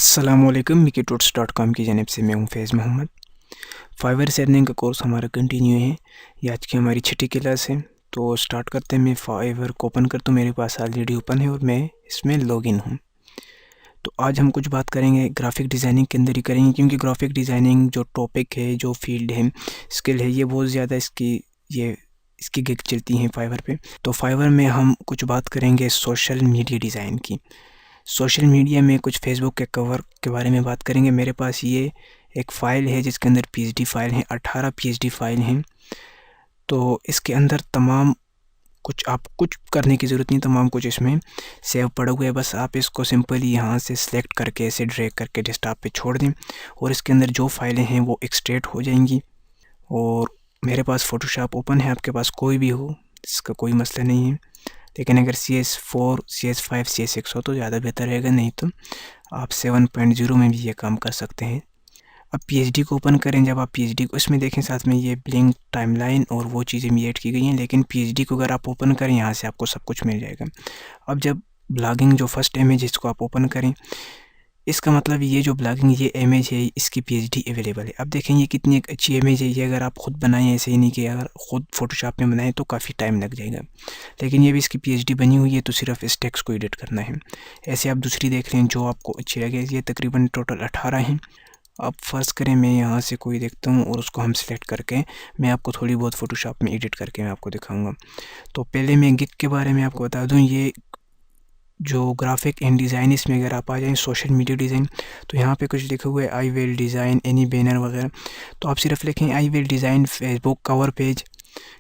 अस्सलामुअलैकुम wikitudes.com की जानिब से मैं हूं फैज़ मोहम्मद। फाइवर से अर्निंग का कोर्स हमारा कंटिन्यू है। ये आज की हमारी छठी क्लास है। तो स्टार्ट करते हैं। मैं फाइवर को ओपन करता हूँ, मेरे पास ऑलरेडी ओपन है और मैं इसमें लॉगिन हूँ। तो आज हम कुछ बात करेंगे ग्राफिक डिज़ाइनिंग के अंदर ही करेंगे, क्योंकि ग्राफिक डिज़ाइनिंग जो टॉपिक है, जो फील्ड है, स्किल है, ये बहुत ज़्यादा इसकी गिग चलती हैं फाइवर पे। तो फाइवर में हम कुछ बात करेंगे सोशल मीडिया डिज़ाइन की। सोशल मीडिया में कुछ फेसबुक के कवर के बारे में बात करेंगे। मेरे पास ये एक फ़ाइल है जिसके अंदर पीएचडी फ़ाइल हैं, 18 पीएचडी फ़ाइल हैं। तो इसके अंदर तमाम कुछ आप कुछ करने की ज़रूरत नहीं, तमाम कुछ इसमें सेव पड़ा हुआ है। बस आप इसको सिंपली यहाँ से सिलेक्ट करके ऐसे ड्रैग करके डेस्कटॉप पे छोड़ दें और इसके अंदर जो फाइलें हैं वो एक्सट्रैक्ट हो जाएंगी। और मेरे पास फ़ोटोशॉप ओपन है, आपके पास कोई भी हो, इसका कोई मसला नहीं है। लेकिन अगर CS4, CS5, CS6 हो तो ज़्यादा बेहतर रहेगा, नहीं तो आप 7.0 में भी ये काम कर सकते हैं। अब पीएचडी को ओपन करें। जब आप पीएचडी को इसमें देखें, साथ में ये ब्लिंक टाइमलाइन और वो चीज़ें भी ऐड की गई हैं। लेकिन पीएचडी को अगर आप ओपन करें, यहाँ से आपको सब कुछ मिल जाएगा। अब जब ब्लॉगिंग जो फर्स्ट इमेज इसको आप ओपन करें, इसका मतलब ये जो ब्लॉगिंग ये इमेज है, इसकी पीएचडी अवेलेबल है। अब देखें ये कितनी एक अच्छी इमेज है। ये अगर आप ख़ुद बनाएं, ऐसे ही नहीं कि अगर ख़ुद फ़ोटोशॉप में बनाएं तो काफ़ी टाइम लग जाएगा। लेकिन ये भी इसकी पीएचडी बनी हुई है, तो सिर्फ इस टेक्स्ट को एडिट करना है। ऐसे आप दूसरी देख लें जो आपको अच्छी लगे। ये तकरीबन टोटल 18 हैं। अब फ़र्ज़ करें मैं यहाँ से कोई देखता हूँ और उसको हम सेलेक्ट करके मैं आपको थोड़ी बहुत फ़ोटोशॉप में एडिट करके मैं आपको दिखाऊँगा। तो पहले मैं गिग के बारे में आपको बता दूँ। ये जो ग्राफिक एंड डिज़ाइन, इसमें अगर आप आ जाएं सोशल मीडिया डिज़ाइन, तो यहाँ पे कुछ लिखा हुआ है I will design any banner वगैरह। तो आप सिर्फ लिखें I will design Facebook cover page,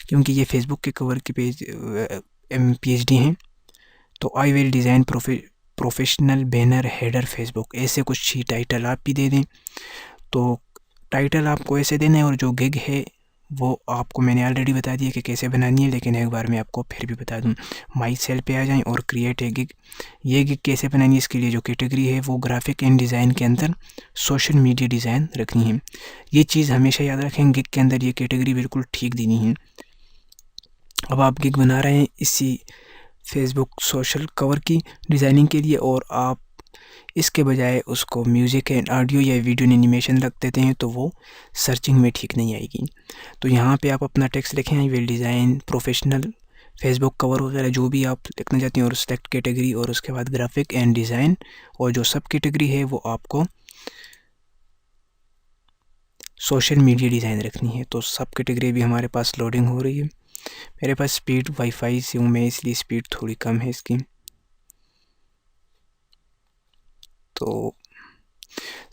क्योंकि ये फेसबुक के कवर के पेज पीएचडी हैं। तो I will design professional banner header Facebook, ऐसे कुछ ही टाइटल आप भी दे दें। तो टाइटल आपको ऐसे देना है और जो गिग है वो आपको मैंने ऑलरेडी बता दिया कि कैसे बनानी है, लेकिन एक बार मैं आपको फिर भी बता दूं। माई सेल पे आ जाएं और क्रिएट ए गिग। ये गिग कैसे बनानी है, इसके लिए जो कैटेगरी है वो ग्राफिक एंड डिज़ाइन के अंदर सोशल मीडिया डिज़ाइन रखनी है। ये चीज़ हमेशा याद रखें, गिग के अंदर ये कैटेगरी बिल्कुल ठीक देनी है। अब आप गिग बना रहे हैं इसी फेसबुक सोशल कवर की डिज़ाइनिंग के लिए, और आप इसके बजाय उसको म्यूज़िक एंड ऑडियो या वीडियो एनिमेशन रख देते हैं, तो वो सर्चिंग में ठीक नहीं आएगी। तो यहाँ पे आप अपना टेक्स्ट लिखें, I will design professional Facebook cover वगैरह जो भी आप लिखना चाहते हैं, और सेलेक्ट कैटेगरी और उसके बाद ग्राफिक एंड डिज़ाइन, और जो सब कैटेगरी है वो आपको सोशल मीडिया डिज़ाइन रखनी है। तो सब कैटेगरी भी हमारे पास लोडिंग हो रही है। मेरे पास स्पीड वाईफाई से हूँ मैं, इसलिए स्पीड थोड़ी कम है इसकी। तो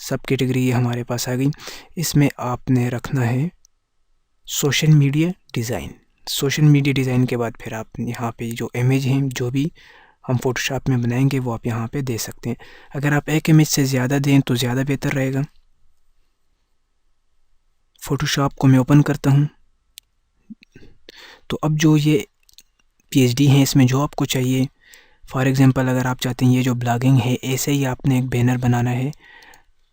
सब कैटेगरी ये हमारे पास आ गई। इसमें आपने रखना है social media design. Social media design के बाद फिर आप यहाँ पे जो इमेज हैं, जो भी हम फोटोशॉप में बनाएंगे, वो आप यहाँ पे दे सकते हैं। अगर आप एक इमेज से ज़्यादा दें तो ज़्यादा बेहतर रहेगा। फ़ोटोशॉप को मैं ओपन करता हूँ। तो अब जो ये पीएचडी हैं, इसमें जो आपको चाहिए, फॉर एग्ज़ाम्पल अगर आप चाहते हैं ये जो ब्लॉगिंग है ऐसे ही आपने एक बैनर बनाना है,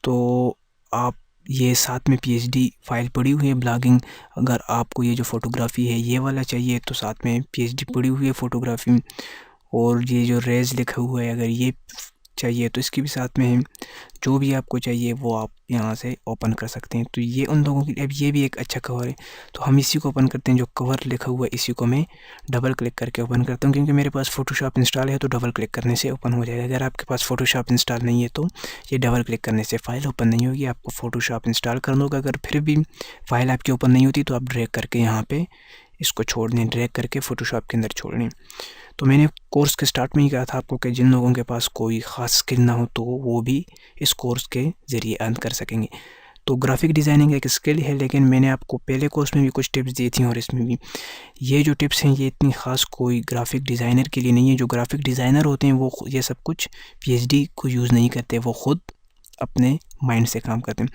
तो आप ये साथ में पीएचडी फाइल पड़ी हुई है ब्लॉगिंग। अगर आपको ये जो फ़ोटोग्राफ़ी है ये वाला चाहिए, तो साथ में पीएचडी पड़ी हुई है फ़ोटोग्राफ़ी। और ये जो रेज़ लिखा हुआ है, अगर ये चाहिए तो इसकी भी साथ में है। जो भी आपको चाहिए वो आप यहाँ से ओपन कर सकते हैं। तो ये उन लोगों के लिए, अब ये भी एक अच्छा कवर है, तो हम इसी को ओपन करते हैं। जो कवर लिखा हुआ है इसी को मैं डबल क्लिक करके ओपन करता हूँ, क्योंकि मेरे पास फ़ोटोशॉप इंस्टॉल है, तो डबल क्लिक करने से ओपन हो जाएगा। अगर आपके पास फ़ोटोशॉप इंस्टॉल नहीं है तो ये डबल क्लिक करने से फ़ाइल ओपन नहीं होगी, आपको फ़ोटोशॉप इंस्टॉल करना होगा। अगर फिर भी फ़ाइल आपकी ओपन नहीं होती तो आप ड्रैग करके यहाँ पर इसको छोड़ दें, ड्रैग करके फ़ोटोशॉप के अंदर छोड़ दें। तो मैंने कोर्स के स्टार्ट में ही कहा था आपको कि जिन लोगों के पास कोई ख़ास स्किल ना हो तो वो भी इस कोर्स के ज़रिए अर्न कर सकेंगे। तो ग्राफिक डिज़ाइनिंग एक स्किल है, लेकिन मैंने आपको पहले कोर्स में भी कुछ टिप्स दी थी, और इसमें भी ये जो टिप्स हैं ये इतनी ख़ास कोई ग्राफिक डिज़ाइनर के लिए नहीं है। जो ग्राफिक डिज़ाइनर होते हैं वो ये सब कुछ पीएचडी को यूज़ नहीं करते, वो ख़ुद अपने माइंड से काम करते हैं।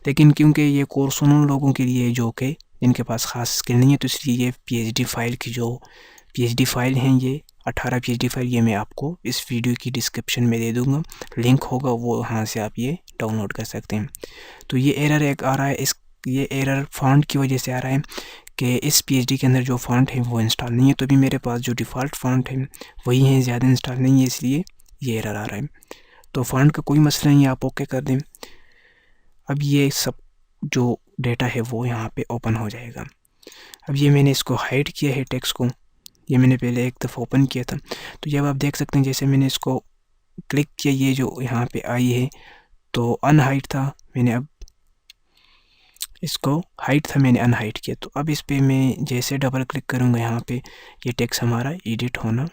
लेकिन क्योंकि ये कोर्स उन लोगों के लिए जो कि जिनके पास ख़ास स्किल नहीं है, तो इसलिए ये पीएचडी फ़ाइल की जो पीएचडी फ़ाइल हैं, ये 18 पीएचडी फाइल, ये मैं आपको इस वीडियो की डिस्क्रिप्शन में दे दूंगा, लिंक होगा, वो वहाँ से आप ये डाउनलोड कर सकते हैं। तो ये एरर एक आ रहा है, ये एरर फॉन्ट की वजह से आ रहा है कि इस पीएचडी के अंदर जो फॉन्ट है वो इंस्टॉल नहीं है। तो भी मेरे पास जो डिफ़ॉल्ट फॉन्ट है वही है, ज़्यादा इंस्टॉल नहीं है, इसलिए ये एरर आ रहा है। तो फ़ॉन्ट का कोई मसला नहीं, आप ओके कर दें। अब ये सब जो डेटा है वो यहाँ पे ओपन हो जाएगा। अब ये मैंने इसको हाइड किया है टेक्स्ट को, ये मैंने पहले एक दफ़ा ओपन किया था। तो जब आप देख सकते हैं जैसे मैंने इसको क्लिक किया, ये जो यहाँ पे आई है तो अनहाइड था, मैंने अब इसको हाइड था, मैंने अनहाइड किया। तो अब इस पे मैं जैसे डबल क्लिक करूँगा यहाँ पे ये टेक्स्ट हमारा एडिट होना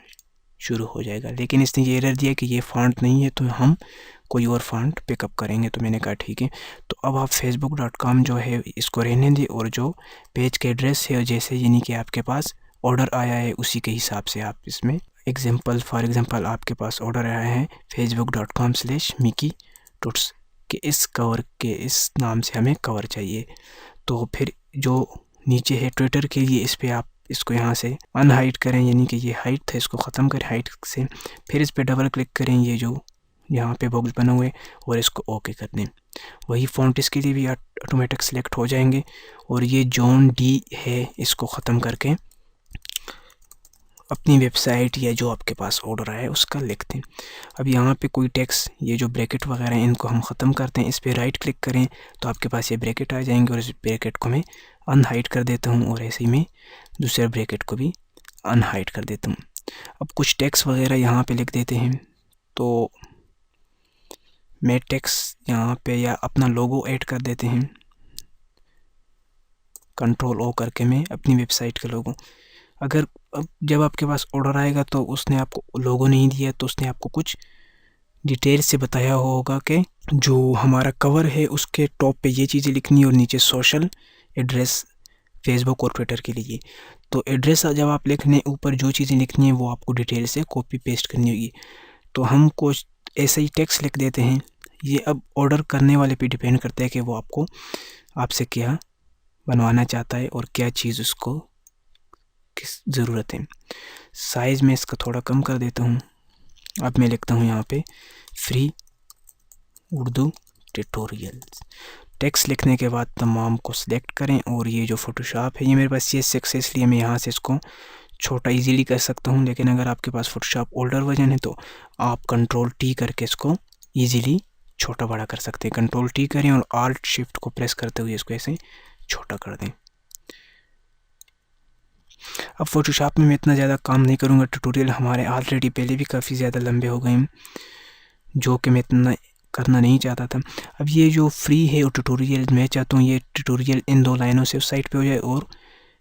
शुरू हो जाएगा। लेकिन इसने ये एरर दिया कि ये फ़ॉन्ट नहीं है, तो हम कोई और फ़ॉन्ट पिकअप करेंगे। तो मैंने कहा ठीक है। तो अब आप facebook.com जो है इसको रहने दें, और जो पेज का एड्रेस है जैसे यानी कि आपके पास ऑर्डर आया है उसी के हिसाब से आप इसमें फॉर एग्ज़ाम्पल आपके पास ऑर्डर आया है facebook.com/mickeytuts कि इस कवर के इस नाम से हमें कवर चाहिए। तो फिर जो नीचे है ट्विटर के लिए, इस पर आप इसको यहाँ से अनहाइड करें, यानी कि ये हाइड था, इसको ख़त्म करें हाइड से। फिर इस पर डबल क्लिक करें, ये जो यहाँ पे बॉक्स बना हुए, और इसको ओके कर दें। वही फ़ॉन्ट इसके लिए भी ऑटोमेटिक सेलेक्ट हो जाएंगे। और ये जॉन डी है, इसको ख़त्म करके अपनी वेबसाइट या जो आपके पास ऑर्डर आया है उसका लिखते हैं। अब यहाँ पे कोई टेक्स्ट, ये जो ब्रैकेट वगैरह हैं इनको हम ख़त्म करते हैं। इस पर राइट क्लिक करें तो आपके पास ये ब्रैकेट आ जाएंगे, और इस ब्रैकेट को मैं अनहाइड कर देता हूँ, और ऐसे ही मैं दूसरे ब्रैकेट को भी अनहाइड कर देता हूँ। अब कुछ टेक्स्ट वगैरह यहाँ पे लिख देते हैं। तो मैं टेक्स्ट यहाँ पे या अपना लोगो ऐड कर देते हैं, कंट्रोल ओ करके मैं अपनी वेबसाइट का लोगो। अगर अब जब आपके पास ऑर्डर आएगा तो उसने आपको लोगो नहीं दिया, तो उसने आपको कुछ डिटेल से बताया होगा कि जो हमारा कवर है उसके टॉप पे ये चीज़ें लिखनी है, और नीचे सोशल एड्रेस फेसबुक और ट्विटर के लिए। तो एड्रेस जब आप लिखने ऊपर जो चीज़ें लिखनी है वो आपको डिटेल से कॉपी पेस्ट करनी होगी। तो हम कुछ ऐसे ही टेक्स्ट लिख देते हैं। ये अब ऑर्डर करने वाले पे डिपेंड करता है कि वो आपसे क्या बनवाना चाहता है और क्या चीज़ उसको किस ज़रूरत है। साइज़ में इसका थोड़ा कम कर देता हूँ। अब मैं लिखता हूँ यहाँ पे फ्री उर्दू ट्यूटोरियल्स। टेक्स्ट लिखने के बाद तमाम को सिलेक्ट करें, और ये जो फ़ोटोशॉप है ये मेरे पास CS6 है, इसलिए मैं यहाँ से इसको छोटा इजीली कर सकता हूँ। लेकिन अगर आपके पास फ़ोटोशॉप ओल्डर वर्जन है तो आप Ctrl+T करके इसको इजीली छोटा बड़ा कर सकते हैं। Ctrl+T करें और Alt+Shift को प्रेस करते हुए इसको ऐसे छोटा कर दें। अब फ़ोटोशॉप में मैं इतना ज़्यादा काम नहीं करूँगा, ट्यूटोरियल हमारे ऑलरेडी पहले भी काफ़ी ज़्यादा लंबे हो गए हैं, जो कि मैं इतना करना नहीं चाहता था। अब ये जो फ्री है और ट्यूटोरियल, मैं चाहता हूँ ये ट्यूटोरियल इन 2 लाइनों से उस साइट पे हो जाए और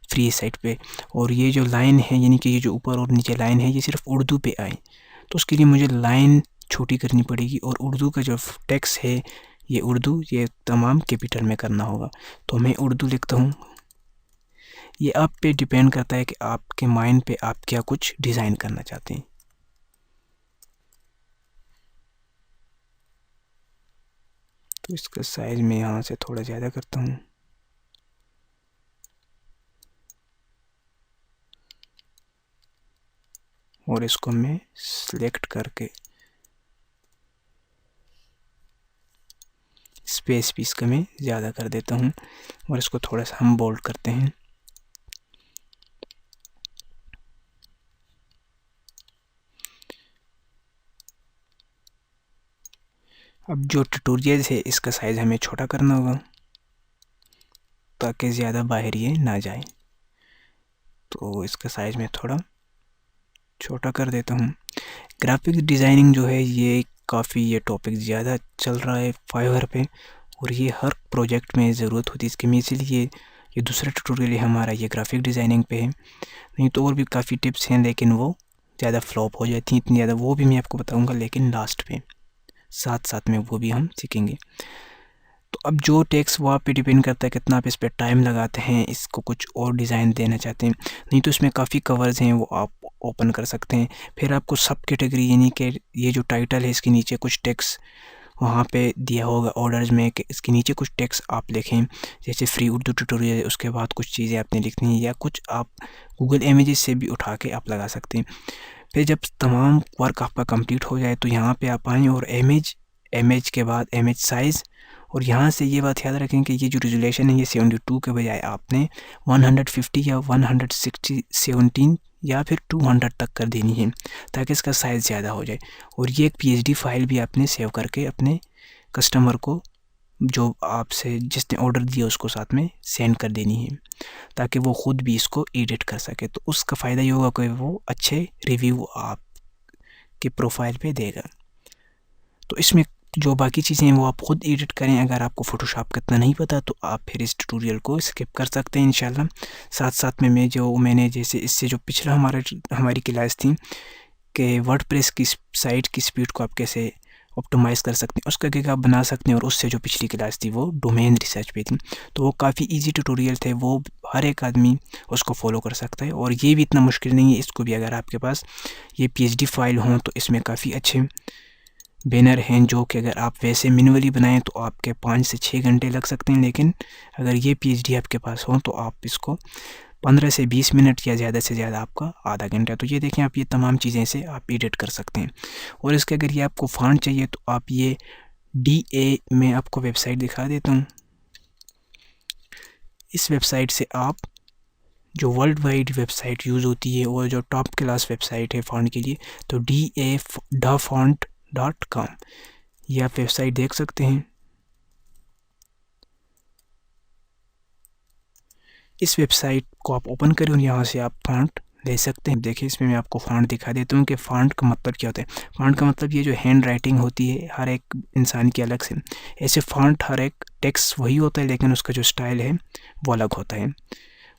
फ्री साइट पे। और ये जो लाइन है यानी कि ये जो ऊपर और नीचे लाइन है ये सिर्फ उर्दू पे आए, तो उसके लिए मुझे लाइन छोटी करनी पड़ेगी, और उर्दू का जो टेक्स्ट है ये उर्दू, ये तमाम कैपिटल में करना होगा। तो मैं उर्दू लिखता हूँ। ये आप पे डिपेंड करता है कि आपके माइंड पे आप क्या कुछ डिज़ाइन करना चाहते हैं। तो इसका साइज़ मैं यहाँ से थोड़ा ज़्यादा करता हूँ। और इसको मैं सिलेक्ट करके स्पेस भी इसका मैं ज़्यादा कर देता हूँ, और इसको थोड़ा सा हम बोल्ड करते हैं। अब जो ट्यूटोरियल है इसका साइज़ हमें छोटा करना होगा ताकि ज़्यादा बाहर ये ना जाए। तो इसका साइज़ में थोड़ा छोटा कर देता हूँ। ग्राफिक डिज़ाइनिंग जो है ये काफ़ी ये टॉपिक ज़्यादा चल रहा है फाइवर पे, और ये हर प्रोजेक्ट में ज़रूरत होती है इसकी। मैं इसीलिए ये दूसरा ट्यूटोरियल है हमारा ये ग्राफिक डिज़ाइनिंग पे है। नहीं तो और भी काफ़ी टिप्स हैं, लेकिन वो ज़्यादा फ्लॉप हो जाती हैं, इतनी ज़्यादा वो भी मैं आपको बताऊँगा, लेकिन लास्ट पे साथ साथ में वो भी हम सीखेंगे। तो अब जो टेक्स्ट वो आप पे डिपेंड करता है कितना आप इस पर टाइम लगाते हैं, इसको कुछ और डिज़ाइन देना चाहते हैं। नहीं तो इसमें काफ़ी कवर्स हैं वो आप ओपन कर सकते हैं। फिर आपको सब कैटेगरी यानी कि ये जो टाइटल है इसके नीचे कुछ टेक्स्ट वहाँ पे दिया होगा ऑर्डर्स में कि इसके नीचे कुछ टेक्स्ट आप लिखें, जैसे फ्री उर्दू ट्यूटोरियल है, उसके बाद कुछ चीज़ें आपने लिखनी है, या कुछ आप गूगल इमेजेस से भी उठा के आप लगा सकते हैं। फिर जब तमाम वर्क आपका कंप्लीट हो जाए तो यहाँ पे आप आएँ और इमेज के बाद इमेज साइज़, और यहाँ से ये बात याद रखें कि ये जो रेजोल्यूशन है ये 72 के बजाय आपने 150 या 117 या फिर 200 तक कर देनी है ताकि इसका साइज़ ज़्यादा हो जाए। और ये एक पीएचडी फाइल भी आपने सेव करके अपने कस्टमर को, जो आपसे जिसने ऑर्डर दिया उसको साथ में सेंड कर देनी है ताकि वो ख़ुद भी इसको एडिट कर सके। तो उसका फ़ायदा ये होगा कि वो अच्छे रिव्यू आपके प्रोफाइल पे देगा। तो इसमें जो बाकी चीज़ें हैं वो आप ख़ुद एडिट करें। अगर आपको फ़ोटोशॉप का इतना नहीं पता तो आप फिर इस ट्यूटोरियल को स्किप कर सकते हैं इंशाल्लाह। साथ साथ में मैंने जैसे इससे जो पिछला हमारी क्लास थी कि वर्डप्रेस की साइट की स्पीड को आप कैसे ऑप्टिमाइज़ कर सकते हैं, उसका केक आप बना सकते हैं। और उससे जो पिछली क्लास थी वो डोमेन रिसर्च पे थी, तो वो काफ़ी इजी ट्यूटोरियल थे, वो हर एक आदमी उसको फॉलो कर सकता है। और ये भी इतना मुश्किल नहीं है, इसको भी अगर आपके पास ये पीएचडी फाइल हों तो इसमें काफ़ी अच्छे बैनर हैं जो कि अगर आप वैसे मैन्युअली बनाएं तो आपके 5 से 6 घंटे लग सकते हैं, लेकिन अगर ये पीएचडी आपके पास हो तो आप इसको 15 से 20 मिनट या ज़्यादा से ज़्यादा आपका आधा घंटा। तो ये देखें, आप ये तमाम चीज़ें से आप एडिट कर सकते हैं। और इसके अगर ये आपको फ़ॉन्ट चाहिए तो आप ये DA में आपको वेबसाइट दिखा देता हूँ। इस वेबसाइट से आप जो वर्ल्ड वाइड वेबसाइट यूज़ होती है और जो टॉप क्लास वेबसाइट है फ़ॉन्ट के लिए, तो DA.font.com ये आप वेबसाइट देख सकते हैं। इस वेबसाइट को आप ओपन करें और यहाँ से आप फ़ॉन्ट ले सकते हैं। देखिए, इसमें मैं आपको फ़ॉन्ट दिखा देता हूँ कि फ़ॉन्ट का मतलब क्या होता है। फ़ॉन्ट का मतलब ये जो हैंड राइटिंग होती है हर एक इंसान की अलग से, ऐसे फ़ॉन्ट हर एक टेक्स्ट वही होता है लेकिन उसका जो स्टाइल है वो अलग होता है।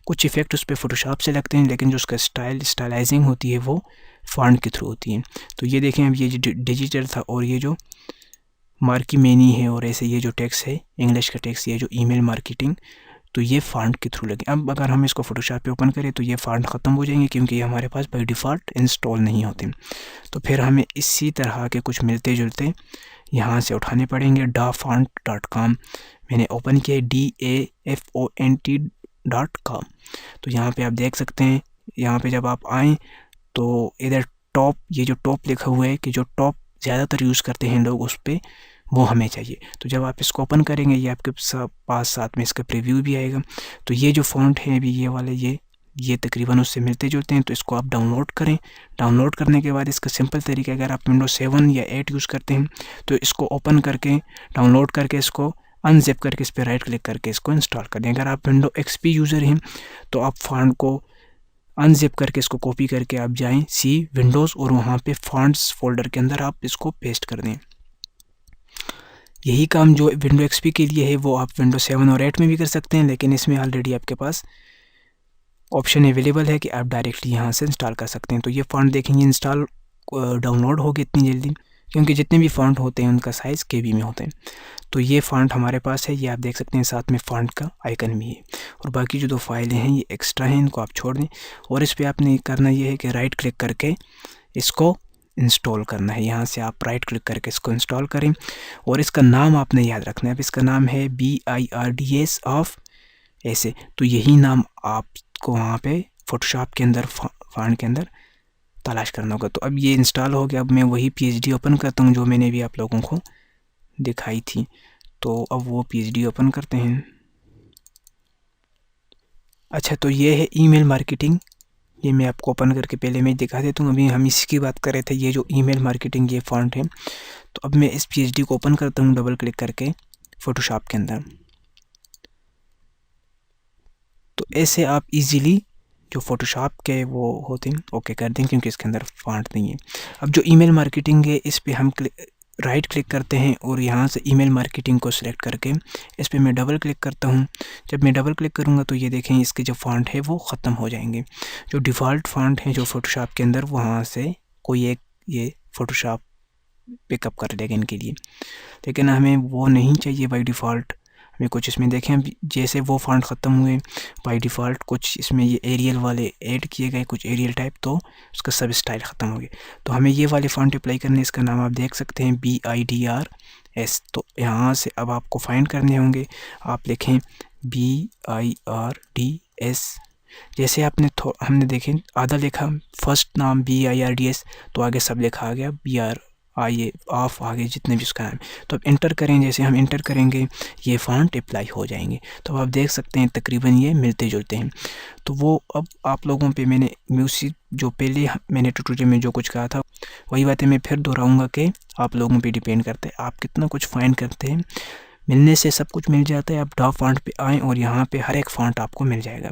कुछ इफ़ेक्ट उस पर फ़ोटोशॉप से लगते हैं लेकिन जो उसका स्टाइलाइजिंग होती है वो फ़ॉन्ट के थ्रू होती है। तो ये देखें, अब ये जो डिजिटल था और ये जो मार्की मैनी है और ऐसे ये जो टेक्स्ट है इंग्लिश का टेक्स्ट, ये जो ईमेल मार्केटिंग, तो ये फ़ॉन्ट के थ्रू लगे। अब अगर हम इसको फ़ोटोशॉप पे ओपन करें तो ये फ़ॉन्ट ख़त्म हो जाएंगे क्योंकि ये हमारे पास बाय डिफ़ॉल्ट इंस्टॉल नहीं होते। तो फिर हमें इसी तरह के कुछ मिलते जुलते यहाँ से उठाने पड़ेंगे। dafont.com मैंने ओपन किया, DAFONT.com। तो यहाँ पे आप देख सकते हैं, यहाँ पे जब आप आएँ तो इधर टॉप, ये जो टॉप लिखा हुआ है कि जो टॉप ज़्यादातर यूज़ करते हैं लोग, उस पर वो हमें चाहिए। तो जब आप इसको ओपन करेंगे ये आपके पास साथ में इसका प्रीव्यू भी आएगा। तो ये जो फ़ॉन्ट है अभी ये वाले, ये तकरीबन उससे मिलते जुलते हैं। तो इसको आप डाउनलोड करें। डाउनलोड करने के बाद इसका सिंपल तरीका, अगर आप विंडोज 7 या 8 यूज़ करते हैं तो इसको ओपन करके डाउनलोड करके इसको अनजिप करके इस पर राइट क्लिक करके इसको इंस्टॉल कर दें। अगर आप विंडो XP यूज़र हैं तो आप फ़ॉन्ट को अनजिप करके इसको कॉपी करके आप जाएँ सी विंडोज़ और वहाँ पे फ़ॉन्ट्स फोल्डर के अंदर आप इसको पेस्ट कर दें। यही काम जो विंडो XP के लिए है वो आप विंडो 7 और 8 में भी कर सकते हैं, लेकिन इसमें ऑलरेडी आपके पास ऑप्शन अवेलेबल है कि आप डायरेक्टली यहाँ से इंस्टॉल कर सकते हैं। तो ये फ़ॉन्ट देखेंगे इंस्टॉल डाउनलोड हो गए इतनी जल्दी, क्योंकि जितने भी फ़ॉन्ट होते हैं उनका साइज़ KB में होते हैं। तो ये फ़ॉन्ट हमारे पास है, ये आप देख सकते हैं, साथ में फ़ॉन्ट का आइकन भी है। और बाकी जो 2 फाइलें हैं ये एक्स्ट्रा हैं, इनको आप छोड़ दें। और इस पर आपने करना ये है कि राइट क्लिक करके इसको इंस्टॉल करना है। यहाँ से आप राइट क्लिक करके इसको इंस्टॉल करें और इसका नाम आपने याद रखना है। अब इसका नाम है BIRDS ऑफ ऐसे, तो यही नाम आपको वहाँ पे फ़ोटोशॉप के अंदर फ़ॉन्ट के अंदर तलाश करना होगा। तो अब ये इंस्टॉल हो गया। अब मैं वही PhD ओपन करता हूँ जो मैंने भी आप लोगों को दिखाई थी। तो अब वो PhD ओपन करते हैं। अच्छा, तो ये है ईमेल मार्केटिंग, ये मैं आपको ओपन करके पहले मैं दिखा देता हूँ। अभी हम इसी की बात कर रहे थे, ये जो ईमेल मार्केटिंग ये फ़ॉन्ट है। तो अब मैं इस PhD को ओपन करता हूँ डबल क्लिक करके फ़ोटोशॉप के अंदर। तो ऐसे आप इजीली जो फ़ोटोशॉप के वो होते हैं ओके कर दें, क्योंकि इसके अंदर फ़ॉन्ट नहीं है। अब जो ईमेल मार्केटिंग है इस पर हम राइट क्लिक करते हैं और यहाँ से ईमेल मार्केटिंग को सिलेक्ट करके इस पर मैं डबल क्लिक करता हूँ। जब मैं डबल क्लिक करूँगा तो ये देखें इसके जो फ़ॉन्ट है वो ख़त्म हो जाएंगे। जो डिफ़ॉल्ट फ़ॉन्ट है जो फ़ोटोशॉप के अंदर, वहाँ से कोई एक ये फ़ोटोशॉप पिकअप कर लेगा इनके लिए, लेकिन हमें वो नहीं चाहिए बाय डिफ़ॉल्ट। हमें कुछ इसमें देखें जैसे वो फ़ॉन्ट ख़त्म हुए बाय डिफ़ॉल्ट, कुछ इसमें ये एरियल वाले ऐड किए गए, कुछ एरियल टाइप, तो उसका सब स्टाइल ख़त्म हो गया। तो हमें ये वाले फ़ॉन्ट अप्लाई करने, इसका नाम आप देख सकते हैं BIRDS। तो यहाँ से अब आपको फाइंड करने होंगे। आप लिखें BIRDS। जैसे हमने देखें आधा लिखा, फर्स्ट नाम BIRDS, तो आगे सब लिखा आ गया ये ऑफ आगे जितने भी उसका नाम है। तो अब इंटर करें, जैसे हम इंटर करेंगे ये फ़ॉन्ट अप्लाई हो जाएंगे। तो आप देख सकते हैं तकरीबन ये मिलते जुलते हैं। तो वो अब आप लोगों पे मैंने म्यूजिक जो पहले मैंने ट्यूटोरियल में जो कुछ कहा था वही बातें मैं फिर दोहराऊंगा कि आप लोगों पे डिपेंड करता है आप कितना कुछ फाइंड करते हैं। मिलने से सब कुछ मिल जाता है। आप डॉ फॉन्ट पे आएँ और यहाँ पे हर एक फ़ॉन्ट आपको मिल जाएगा।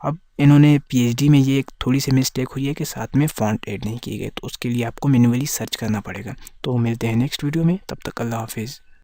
अब इन्होंने पीएचडी में ये एक थोड़ी सी मिस्टेक हुई है कि साथ में फ़ॉन्ट ऐड नहीं किए गए, तो उसके लिए आपको मैन्युअली सर्च करना पड़ेगा। तो मिलते हैं नेक्स्ट वीडियो में, तब तक अल्लाह हाफिज़।